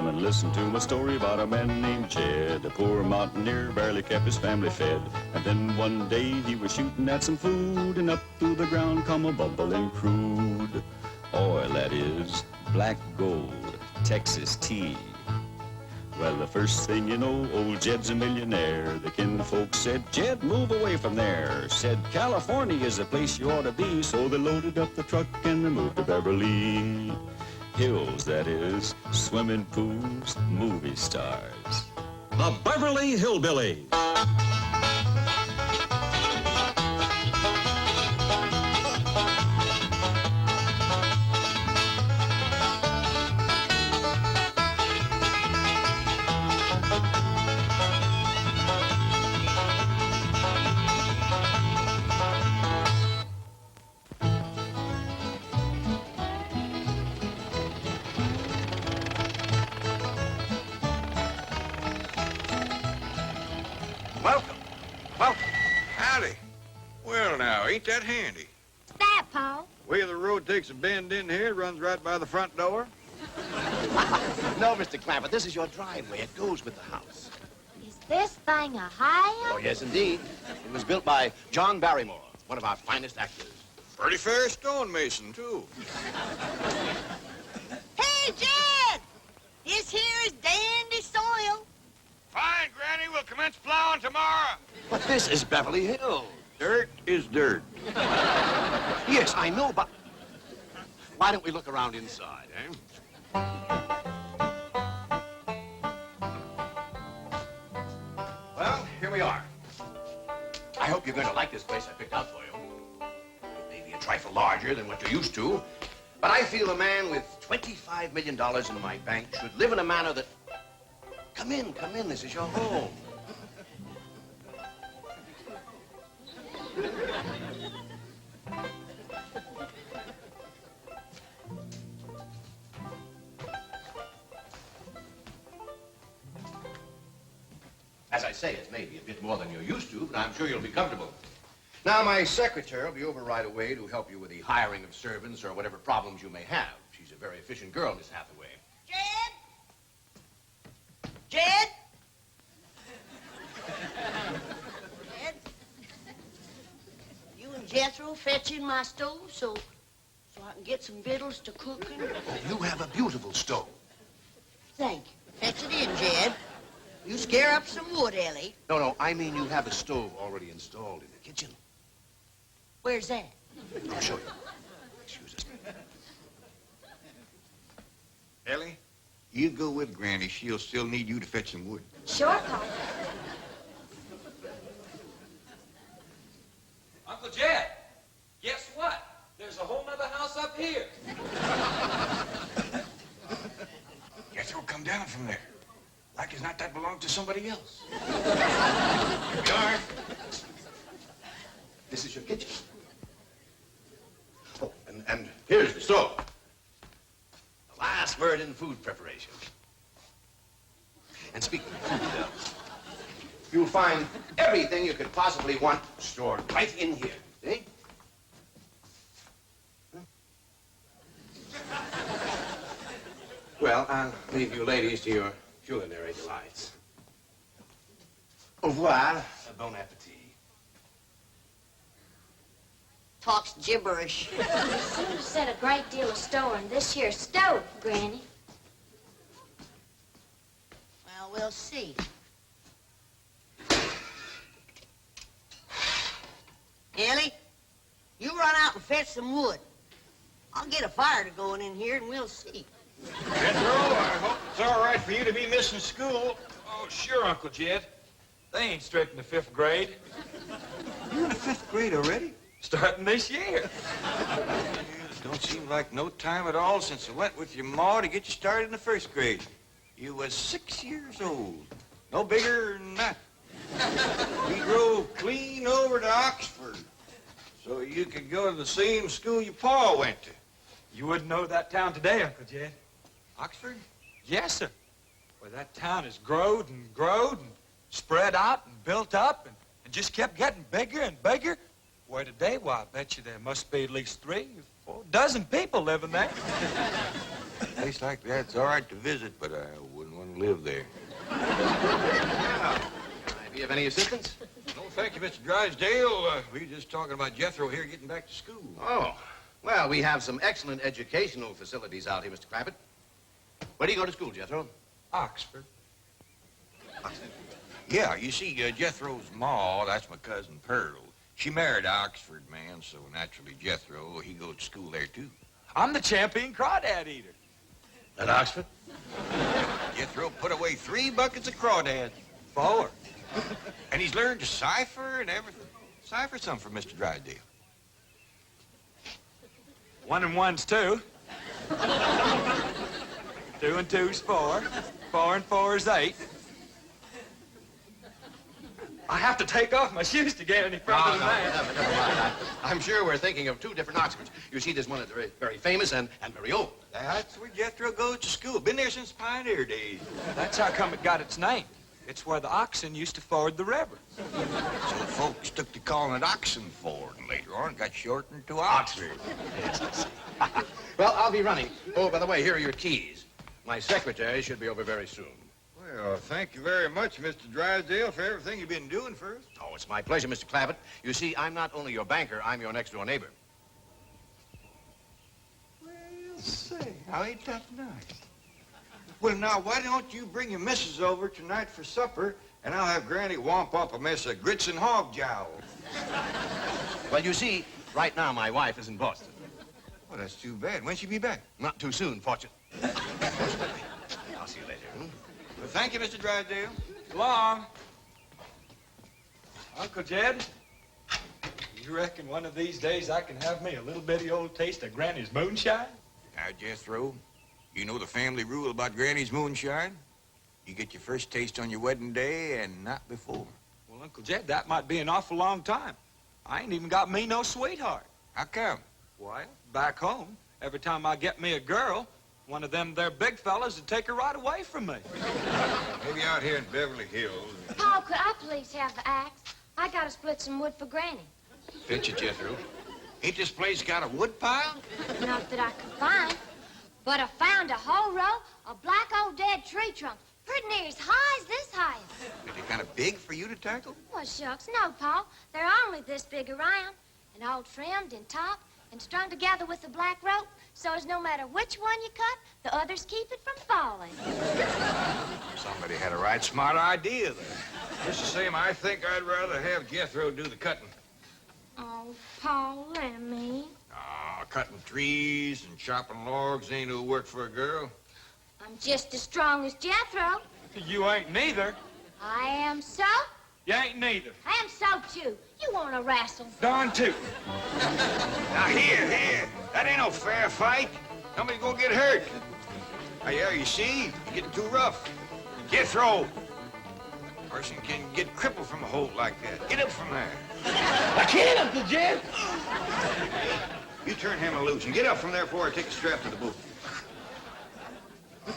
Come and listen to my story about a man named Jed. A poor mountaineer, barely kept his family fed. And then one day he was shooting at some food, and up through the ground come a bubbling crude oil, that is, black gold, Texas tea. Well, the first thing you know, old Jed's a millionaire. The kinfolk said, Jed, move away from there. Said, California is the place you ought to be. So they loaded up the truck and they moved to Beverly Hills, that is, swimming pools, movie stars. The Beverly Hillbillies. Welcome. Howdy. Well, now, ain't that handy? What's that, Pa? Way the road takes a bend in here, runs right by the front door. No, Mr. Clampett, this is your driveway. It goes with the house. Is this thing a high? Oh, yes, indeed. It was built by John Barrymore, one of our finest actors. Pretty fair stonemason, too. Hey, Jed! This here is dandy soil. Fine, Granny. We'll commence plowing tomorrow. But this is Beverly Hills. Dirt is dirt. Yes, I know, but why don't we look around inside, eh? Well, here we are. I hope you're going to like this place I picked out for you. It may be a trifle larger than what you're used to, but I feel a man with $25 million in my bank should live in a manner that... Come in, this is your home. As I say, it may be a bit more than you're used to, but I'm sure you'll be comfortable. Now, my secretary will be over right away to help you with the hiring of servants or whatever problems you may have. She's a very efficient girl, Miss Hathaway. Jed? Jed? Jed? You and Jethro fetching my stove so I can get some victuals to cooking? Oh, you have a beautiful stove. Thank you. Fetch it in, Jed. You scare up some wood, Elly. No, I mean you have a stove already installed in the kitchen. Where's that? I'll show you. Excuse us. Ellie, you go with Granny. She'll still need you to fetch some wood. Sure, Pa. Uncle Jed, guess what? There's a whole nother house up here. Jethro, come down from there. Like as not that belonged to somebody else. Here we are. This is your kitchen. Oh, and here's the stove. The last word in food preparation. And speaking of food, you'll find everything you could possibly want stored right in here. See? Well, I'll leave you ladies to your culinary delights. Au revoir. Bon appetit. Talks gibberish. You seem to set a great deal of store in this here stove, Granny. Well, we'll see. Elly, you run out and fetch some wood. I'll get a fire to going in here and we'll see. Jethro, I hope it's all right for you to be missing school. Oh, sure, Uncle Jed. They ain't straight in the 5th grade. You're in the 5th grade already? Starting this year. It don't seem like no time at all since I went with your ma to get you started in the 1st grade. You was 6 years old. No bigger than that. We drove clean over to Oxford so you could go to the same school your pa went to. You wouldn't know that town today, Uncle Jed. Oxford? Yes, sir. Well, that town has growed and spread out and built up and just kept getting bigger and bigger. Where today, why, I bet you there must be at least 3 or 4 dozen people living there. place like that's all right to visit, but I wouldn't want to live there. Be of any assistance? No, thank you, Mr. Drysdale. We were just talking about Jethro here getting back to school. Oh, well, we have some excellent educational facilities out here, Mr. Clampett. Where do you go to school, Jethro? Oxford. Oxford. Yeah, you see, Jethro's ma, that's my cousin Pearl. She married an Oxford man, so naturally Jethro, he goes to school there, too. I'm the champion crawdad eater. At Oxford? Jethro put away 3 buckets of crawdads. 4. And he's learned to cipher and everything. Cipher some for Mr. Drysdale. 1 and 1's 2. 2 and 2's 4. 4 and 4's 8. I have to take off my shoes to get any further than that. Never mind. I'm sure we're thinking of 2 different Oxfords. You see, there's one that's very, very famous and very old. That's where Jethro goes to school. Been there since pioneer days. That's how come it got its name. It's where the oxen used to ford the river. So folks took to calling it Oxenford, and later on it got shortened to Oxford. Well, I'll be running. Oh, by the way, here are your keys. My secretary should be over very soon. Well, thank you very much, Mr. Drysdale, for everything you've been doing for us. Oh, it's my pleasure, Mr. Clampett. You see, I'm not only your banker, I'm your next-door neighbor. Well, say, how ain't that nice? Well, now, why don't you bring your missus over tonight for supper, and I'll have Granny whomp up a mess of grits and hog jowl. Well, you see, right now my wife is in Boston. Well, that's too bad. When'll she be back? Not too soon, fortunately. I'll see you later. Well, thank you, Mr. Drysdale. So long. Uncle Jed, you reckon one of these days I can have me a little bitty old taste of Granny's moonshine? Now, Jethro, you know the family rule about Granny's moonshine? You get your first taste on your wedding day and not before. Well, Uncle Jed, that might be an awful long time. I ain't even got me no sweetheart. How come? Well, back home, every time I get me a girl, one of them there big fellas would take her right away from me. Maybe out here in Beverly Hills. Paul, could I please have the axe? I gotta split some wood for Granny. Fetch it, Jethro. Ain't this place got a wood pile? Not that I could find, but I found a whole row of black old dead tree trunks, pretty near as high as this house. Are they kind of big for you to tackle? Well, shucks, no, Paul. They're only this big around, and all trimmed and topped and strung together with a black rope, so as no matter which one you cut, the others keep it from falling. Somebody had a right smart idea there. Just the same, I think I'd rather have Jethro do the cutting. Oh, Paul, let me. Ah, cutting trees and chopping logs ain't no work for a girl. I'm just as strong as Jethro. You ain't neither. I am so. You ain't neither. I am so too. You want to wrestle? Darn tootin'. Now, here. That ain't no fair fight. Somebody's gonna get hurt. Now, yeah, you see, you're getting too rough. Jethro. Person can get crippled from a hold like that. Get up from there. I can't, Uncle Jed. You turn him loose and get up from there before I take a strap to the boot. Now,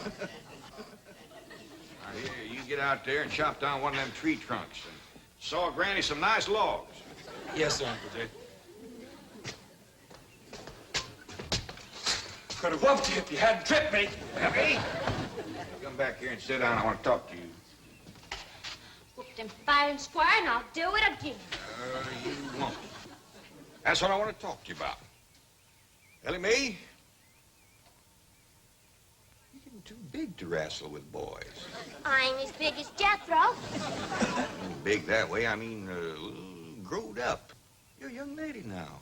here, you get out there and chop down one of them tree trunks and saw Granny some nice logs. Yes, sir, Uncle Jed. Could have whooped you if you hadn't tripped me. Hey, come back here and sit down. I want to talk to you. Whooped him fair and square, and I'll do it again. You won't. That's what I want to talk to you about. Elly May, you're getting too big to wrestle with boys. I ain't as big as Jethro. Big that way, I mean, growed up. You're a young lady now.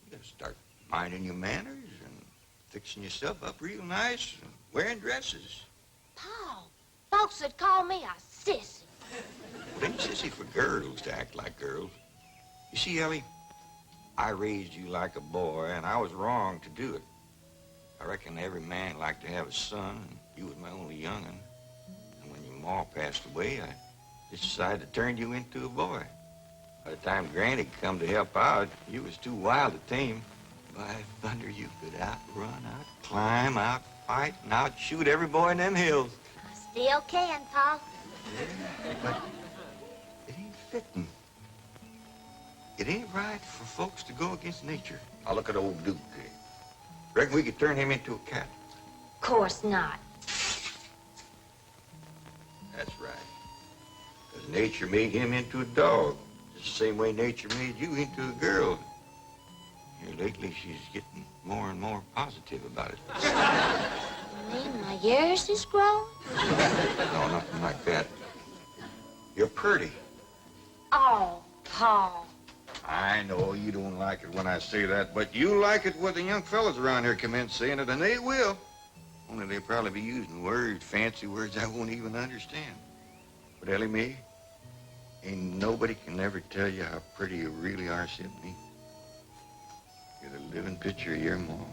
You gotta start minding your manners and fixing yourself up real nice and wearing dresses. Paul, folks would call me a sissy. It ain't sissy for girls to act like girls. You see, Elly, I raised you like a boy, and I was wrong to do it. I reckon every man liked to have a son, and you was my only young'un. And when your ma passed away, I just decided to turn you into a boy. By the time Granny come to help out, you was too wild to tame. By thunder, you could outrun, out-climb, out-fight, and out-shoot every boy in them hills. I still can, Paul. Yeah, but it ain't fitting. It ain't right for folks to go against nature. I'll look at old Duke. Reckon we could turn him into a cat. course not. That's right. Because nature made him into a dog. Just the same way nature made you into a girl. Here lately, she's getting more and more positive about it. You mean my ears is growing? No, nothing like that. You're pretty. Oh, Paul. I know you don't like it when I say that, but you like it when the young fellas around here commence saying it, and they will. Only they'll probably be using words, fancy words I won't even understand. But Elly May, ain't nobody can ever tell you how pretty you really are, except me. You're the living picture of your mom.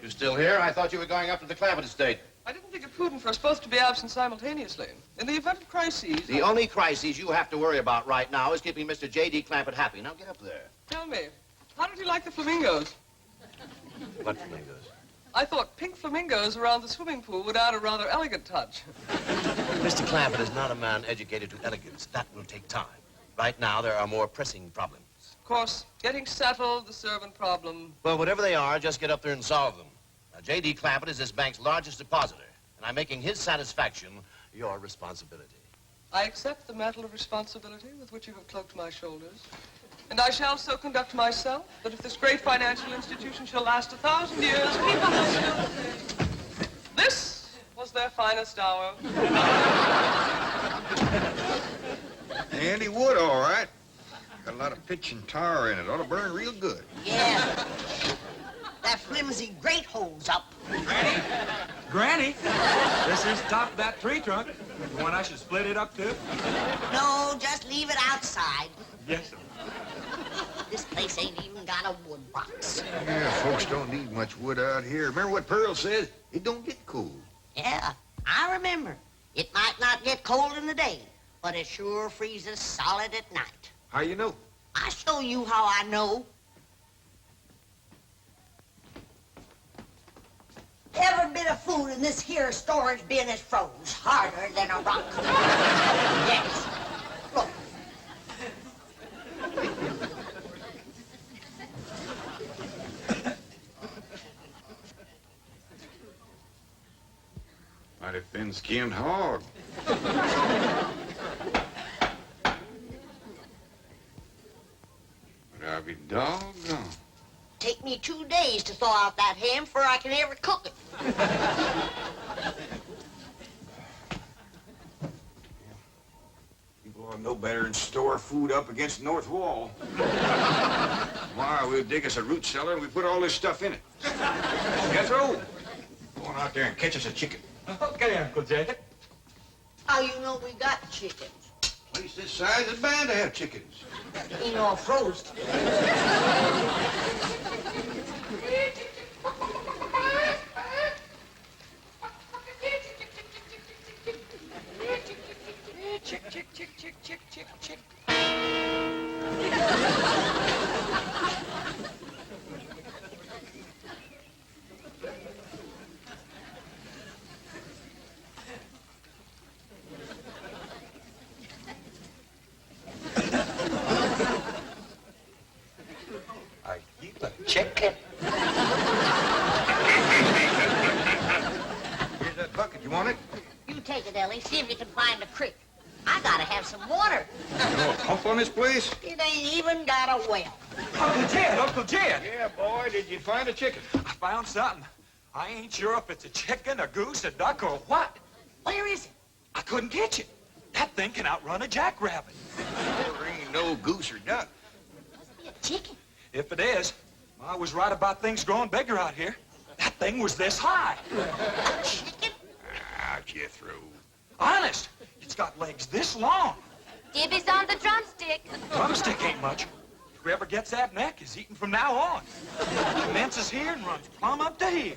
You still here? I thought you were going up to the Clampetts estate. I didn't think it prudent for us both to be absent simultaneously. In the event of crises... The only crises you have to worry about right now is keeping Mr. J.D. Clampett happy. Now get up there. Tell me, how did you like the flamingos? What flamingos? I thought pink flamingos around the swimming pool would add a rather elegant touch. Mr. Clampett is not a man educated to elegance. That will take time. Right now, there are more pressing problems. Of course, getting settled, the servant problem. Well, whatever they are, just get up there and solve them. Now, J.D. Clampett is this bank's largest depositor, and I'm making his satisfaction your responsibility. I accept the mantle of responsibility with which you have cloaked my shoulders. And I shall so conduct myself that if this great financial institution shall last 1,000 years, people will still say, this was their finest hour. Andy Wood, all right. Got a lot of pitch and tar in it. Ought to burn real good. Yeah. That flimsy grate holds up. Granny? Granny? This is top of that tree trunk. You want I should split it up, too? No, just leave it outside. Yes, sir. This place ain't even got a wood box. Yeah, folks don't need much wood out here. Remember what Pearl says? It don't get cold. Yeah, I remember. It might not get cold in the day, but it sure freezes solid at night. How you know? I'll show you how I know. Every bit of food in this here storage bin is froze harder than a rock. Yes. Look. Mighty thin-skinned hog. But I'll be doggone. Take me 2 days to thaw out that ham before I can ever cook it. People ought to know better than store food up against the north wall. Tomorrow we'll dig us a root cellar and we put all this stuff in it. Jethro, go on out there and catch us a chicken. Okay, Uncle Jay. How you know we got chickens? Place this size is bound to have chickens. Ain't all frozen. Chick, chick, chick, chick, chick, chick, chick. Are you a chicken? Here's that bucket. You want it? You take it, Ellie. See if you can find a creek. I gotta have some water. You know a pump on this place? It ain't even got a well. Uncle Jed, Uncle Jed. Yeah, boy. Did you find a chicken? I found something. I ain't sure if it's a chicken, a goose, a duck, or what. Where is it? I couldn't catch it. That thing can outrun a jackrabbit. There ain't no goose or duck. Must be a chicken. If it is, I was right about things growing bigger out here. That thing was this high. A chicken? Ah, Jethro. Honest, it's got legs this long. Gibby's on the drumstick. Drumstick ain't much. Whoever gets that neck is eating from now on. It commences here and runs plumb up to here.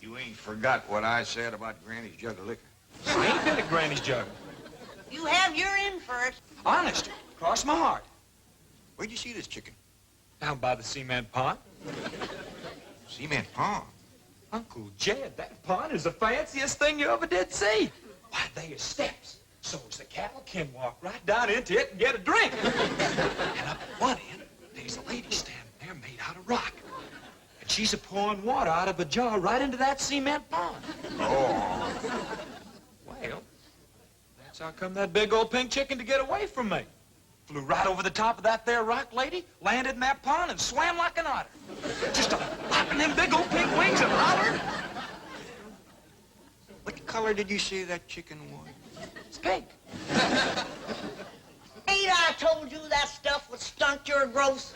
You ain't forgot what I said about Granny's jug of liquor. I ain't been at Granny's jug. You have your in for it. Honest, cross my heart. Where'd you see this chicken? Down by the cement pond. Cement pond. Uncle Jed, that pond is the fanciest thing you ever did see. Why, they are steps, so as the cattle can walk right down into it and get a drink. And up at one end, there's a lady standing there made out of rock. And she's a-pouring water out of a jar right into that cement pond. Oh. Well, that's how come that big old pink chicken to get away from me. Flew right over the top of that there rock lady, landed in that pond, and swam like an otter. Just flapping them big old pink wings and hollered. What color did you say that chicken was? It's pink. Ain't I told you that stuff would stunt your growth?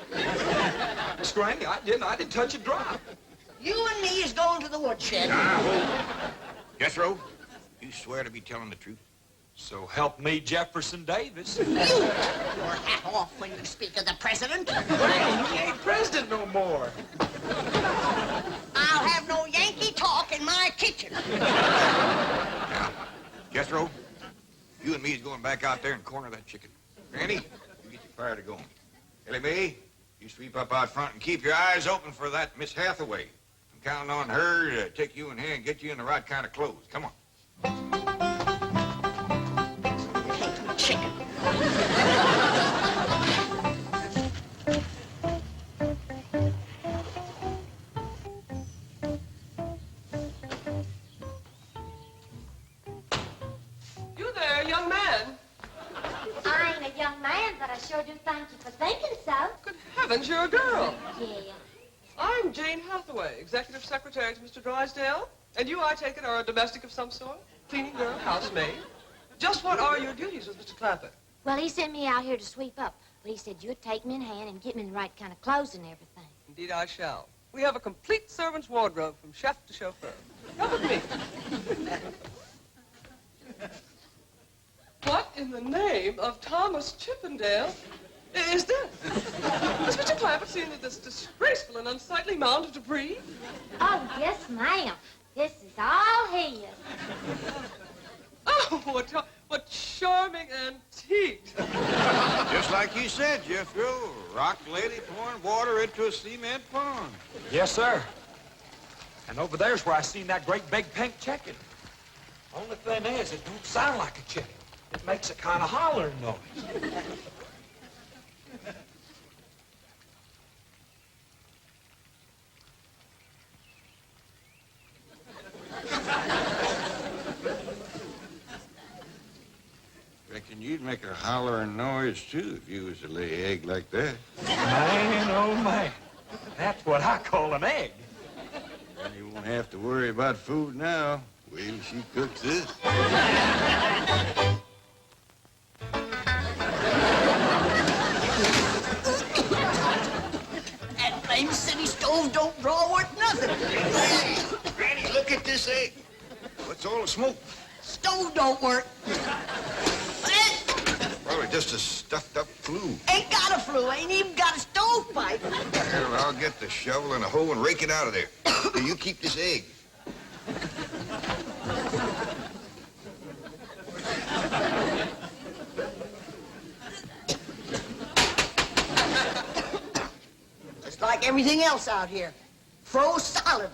Miss Granny, I didn't touch a drop. You and me is going to the woodshed. Jethro, you swear to be telling the truth? So help me, Jefferson Davis. You! Your hat off when you speak of the president. He ain't president no more. I'll have no Yankee talk in my kitchen. Now, Jethro, you and me is going back out there and corner that chicken. Granny, you get your fire to going. Elly May, you sweep up out front and keep your eyes open for that Miss Hathaway. I'm counting on her to take you in here and get you in the right kind of clothes. Come on. Chicken. You there, young man. I ain't a young man, but I sure do thank you for thinking so. Good heavens, you're a girl. Yeah. I'm Jane Hathaway, executive secretary to Mr. Drysdale. And you, I take it, are a domestic of some sort? Cleaning girl, housemaid? Just what are your duties with Mr. Clampett? Well, he sent me out here to sweep up, but he said you'd take me in hand and get me in the right kind of clothes and everything. Indeed, I shall. We have a complete servant's wardrobe from chef to chauffeur. Come with me. What in the name of Thomas Chippendale is this? Has Mr. Clampett seen this disgraceful and unsightly mound of debris? Oh, yes, ma'am. This is all his. Oh, what charming antiques. Just like you said, Jethro. Rock lady pouring water into a cement pond. Yes, sir. And over there's where I seen that great big pink chicken. Only thing is, it don't sound like a chicken. It makes a kind of hollering noise. Reckon you'd make a hollering noise, too, if you was to lay egg like that. Man, oh, man. That's what I call an egg. And you won't have to worry about food now. Wait till she cooks this. That blame city stove don't draw worth nothing. Granny, look at this egg. What's all the smoke? Stove don't work. Probably just a stuffed-up flue. Ain't got a flue, ain't even got a stovepipe. Well, I'll get the shovel and a hoe and rake it out of there. Here, you keep this egg. It's like everything else out here. Froze solid.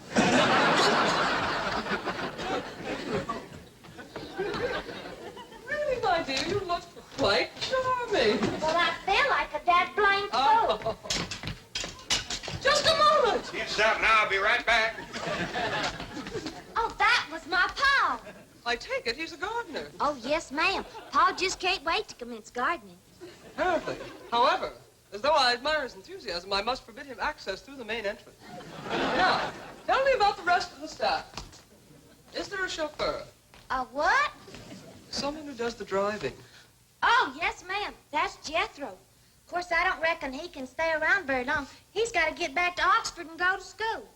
Really, my dear, you look quite charming. Well, I feel like a dad blame fool. Oh. Just a moment. Yes, out now. I'll be right back. Oh, that was my Pa. I take it he's a gardener. Oh, yes, ma'am. Pa just can't wait to commence gardening. Apparently. However, as though I admire his enthusiasm, I must forbid him access through the main entrance. Now, tell me about the rest of the staff. Is there a chauffeur? A what? Someone who does the driving. Oh, yes, ma'am. That's Jethro. Of course, I don't reckon he can stay around very long. He's got to get back to Oxford and go to school.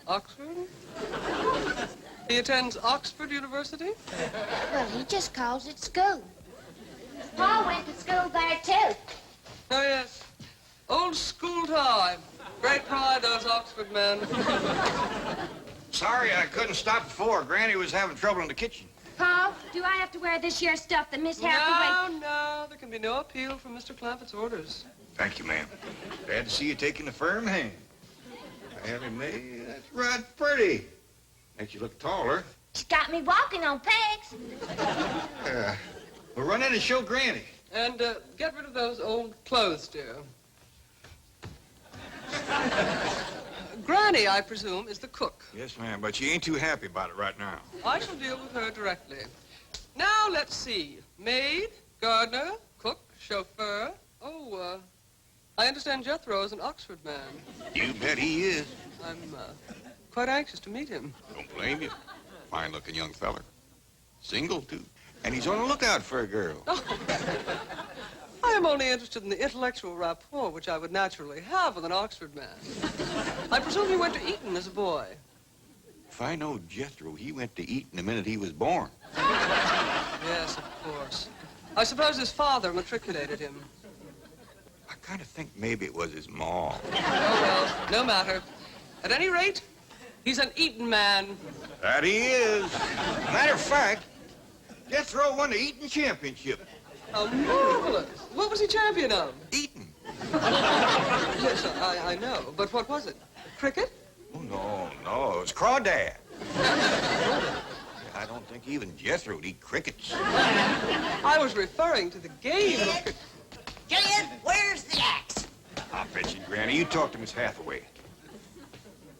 Oxford? He attends Oxford University? Well, he just calls it school. Pa went to school there, too. Oh, yes. Old school time. Great pride, those Oxford men. Sorry I couldn't stop before. Granny was having trouble in the kitchen. Pa, do I have to wear this here stuff that Miss Hathaway... No, there can be no appeal from Mr. Clampetts' orders. Thank you, ma'am. Glad to see you taking a firm hand. Elly May, that's right pretty. Makes you look taller. She's got me walking on pegs. We'll run in and show Granny. And get rid of those old clothes, dear. Granny, I presume, is the cook. Yes, ma'am, but she ain't too happy about it right now. I shall deal with her directly. Now, let's see. Maid, gardener, cook, chauffeur. Oh, I understand Jethro is an Oxford man. You bet he is. I'm quite anxious to meet him. Don't blame you. Fine-looking young feller. Single, too. And he's on the lookout for a girl. Oh. I am only interested in the intellectual rapport which I would naturally have with an Oxford man. I presume he went to Eton as a boy. If I know Jethro, he went to Eton the minute he was born. Yes, of course. I suppose his father matriculated him. I kind of think maybe it was his ma. Oh, well, no matter. At any rate, he's an Eton man. That he is. Matter of fact, Jethro won the Eton championship. How marvelous. What was he champion of? Eton. Yes, I know. But what was it? Cricket? Oh, no, it was crawdad. I don't think even Jethro'd eat crickets. I was referring to the game of cricket. Jed, where's the axe? I'll bet you, Granny. You talk to Miss Hathaway.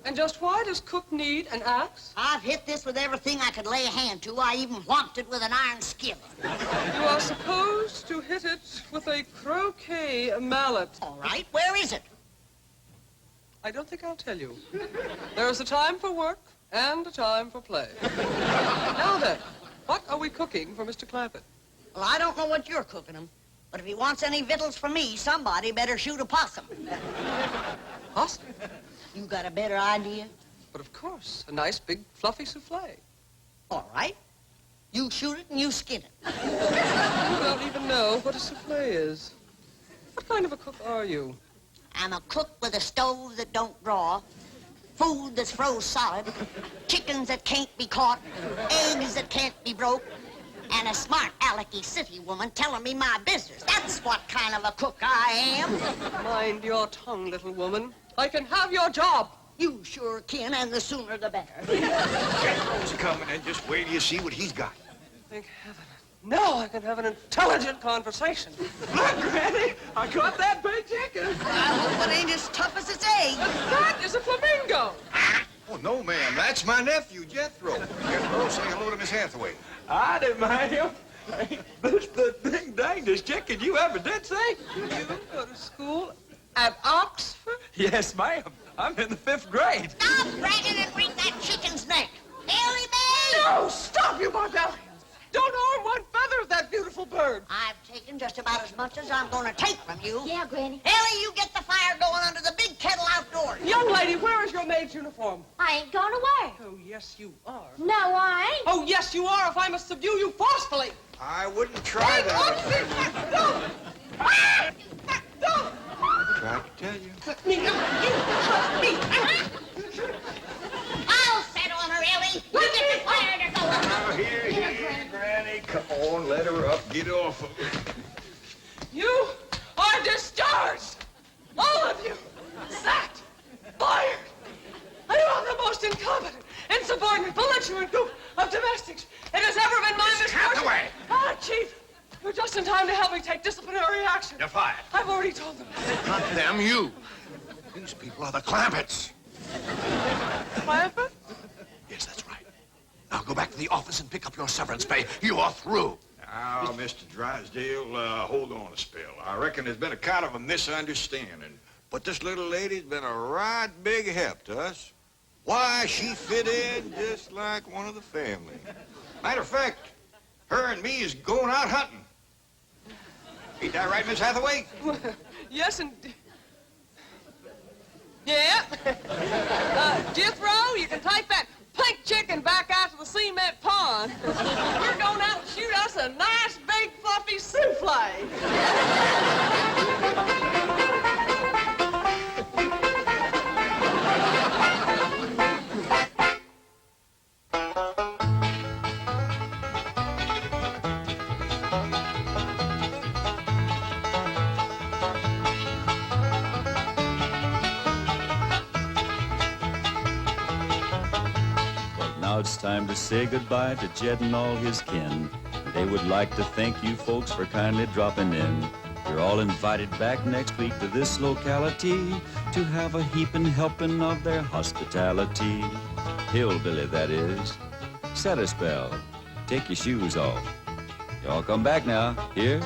And just why does Cook need an axe? I've hit this with everything I could lay a hand to. I even whomped it with an iron skillet. You are supposed to hit it with a croquet mallet. All right, where is it? I don't think I'll tell you. There is a time for work and a time for play. Now then, what are we cooking for Mr. Clampett? Well, I don't know what you're cooking him, but if he wants any victuals from me, somebody better shoot a possum. Possum? You got a better idea? But of course, a nice big fluffy souffle. All right. You shoot it and you skin it. You don't even know what a souffle is. What kind of a cook are you? I'm a cook with a stove that don't draw, food that's froze solid, chickens that can't be caught, eggs that can't be broke, and a smart alecky city woman telling me my business. That's what kind of a cook I am. Mind your tongue, little woman. I can have your job. You sure can, and the sooner the better. Jethro's coming, and just wait till you see what he's got. Thank heaven. Now I can have an intelligent conversation. Look, Granny, I caught that big chicken. I hope it ain't as tough as its egg. That is a flamingo. Oh, no, ma'am. That's my nephew, Jethro. Jethro, say hello to Miss Hathaway. I didn't mind him. Ain't this the ding dangest chicken you ever did see? You go to school at Oxford? Yes, ma'am. I'm in the 5th grade. Stop bragging and wring that chicken's neck. Elly May! No, stop, you barbarians. Don't harm one feather of that beautiful bird. I've taken just about as much as I'm going to take from you. Yeah, Granny. Elly, you get the fire going under the big kettle outdoors. Young lady, where is your maid's uniform? I ain't going away. Oh, yes, you are. No, I ain't. Oh, yes, you are, if I must subdue you forcefully. I wouldn't try that. Don't! Don't! Tried to tell you. Let me out. You trust me. I'll set on her, Elly. You get the fire to go under. Now, here, Granny. Come on, let her up. Get off of her. You are discharged. All of you. Sacked. Fired. I am the most incompetent, insubordinate, belligerent group of domestics it has ever been my misfortune. Hathaway! Ah, Chief. You're just in time to help me take disciplinary action. You're fired. I've already told them. Not them, you. These people are the Clampetts. Clampett? Yes, that's right. Now go back to the office and pick up your severance pay. You are through. Now, Mr. Drysdale, hold on a spell. I reckon there's been a kind of a misunderstanding. But this little lady's been a right big help to us. Why, she fit in just like one of the family. Matter of fact, her and me is going out hunting. Ain't that right, Miss Hathaway? Yes, and... Yeah. Jethro, you can take that pink chicken back out to the cement pond. We're going out and shoot us a nice, big, fluffy souffle. it's time to say goodbye to Jed and all his kin. They would like to thank you folks for kindly dropping in. You're all invited back next week to this locality to have a heaping helping of their hospitality. Hillbilly, that is. Set a spell. Take your shoes off. Y'all come back now. Here?